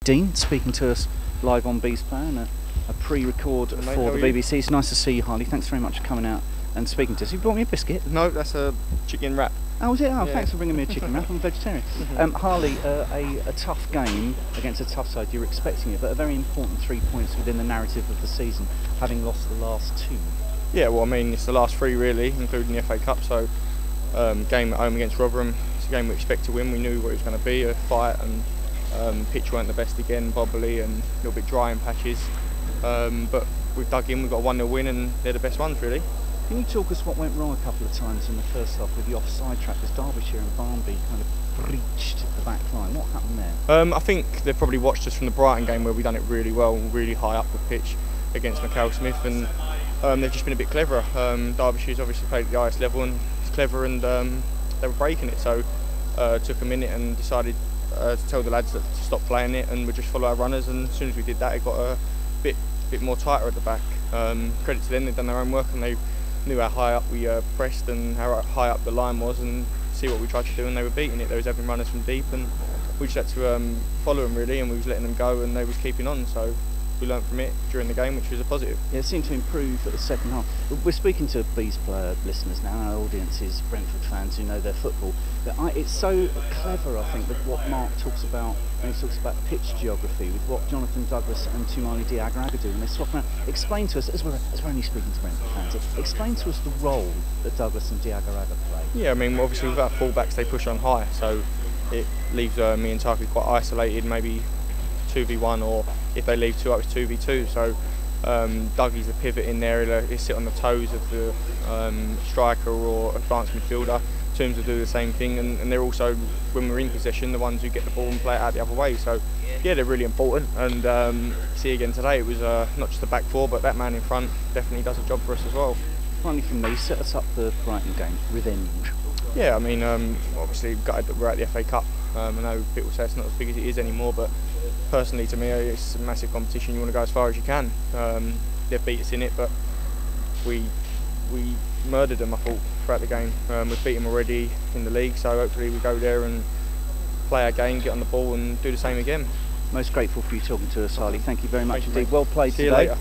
Dean speaking to us live on Bees Player and a pre-record for the BBC. It's nice to see you, Harlee. Thanks very much for coming out and speaking to us. You brought me a biscuit? No, that's a chicken wrap. Oh, was it? Oh, yeah. Thanks for bringing me a chicken wrap. I'm a vegetarian. Harlee, a tough game against a tough side. You were expecting it, but a very important 3 points within the narrative of the season, having lost the last two. Yeah, well, I mean, it's the last three really, including the FA Cup. So, game at home against Rotherham. It's a game we expect to win. We knew what it was going to be, a fight, and pitch weren't the best again, bobbly and a little bit dry in patches. But we've dug in. We've got a 1-0 win, and they're the best ones really. Can you talk us what went wrong a couple of times in the first half with the offside trap as Derbyshire and Barnby kind of breached the back line? What happened there? I think they've probably watched us from the Brighton game where we've done it really well, really high up the pitch against Smith, and they've just been a bit cleverer. Derbyshire's obviously played at the highest level and it's clever, and they were breaking it, so took a minute and decided to tell the lads to stop playing it and we'd just follow our runners, and as soon as we did that it got a bit more tighter at the back. Credit to them, they've done their own work and they knew how high up we pressed and how high up the line was, and see what we tried to do, and they were beating it. They was having runners from deep and we just had to follow them really, and we was letting them go and they was keeping on, so we learnt from it during the game, which was a positive. Yeah, it seemed to improve at the second half. We're speaking to Bees Player listeners now. Our audience is Brentford fans who know their football. But it's so clever, I think, with what Mark talks about when he talks about pitch geography, with what Jonathan Douglas and Toumani Diagharaga do, and they swap around. Explain to us, as we're only speaking to Brentford fans, explain to us the role that Douglas and Diagharaga play. Yeah, I mean, obviously with our full-backs they push on high, so it leaves me and Taki quite isolated, maybe 2v1, or if they leave two up, it's 2v2. So Dougie's the pivot in there, he'll sit on the toes of the striker or advanced midfielder. Tooms will do the same thing, and they're also, when we're in possession, the ones who get the ball and play it out the other way. So yeah, they're really important, and see again today, it was not just the back four, but that man in front definitely does a job for us as well. Finally from me, set us up the Brighton game, revenge. Yeah, I mean, obviously gutted that we're at the FA Cup. I know people say it's not as big as it is anymore, but personally to me it's a massive competition. You want to go as far as you can. They've beat us in it, but we murdered them, I thought, throughout the game. We've beat them already in the league, so hopefully we go there and play our game, get on the ball and do the same again. Most grateful for you talking to us, Harlee. Thank you very much indeed. Well played today. See you later.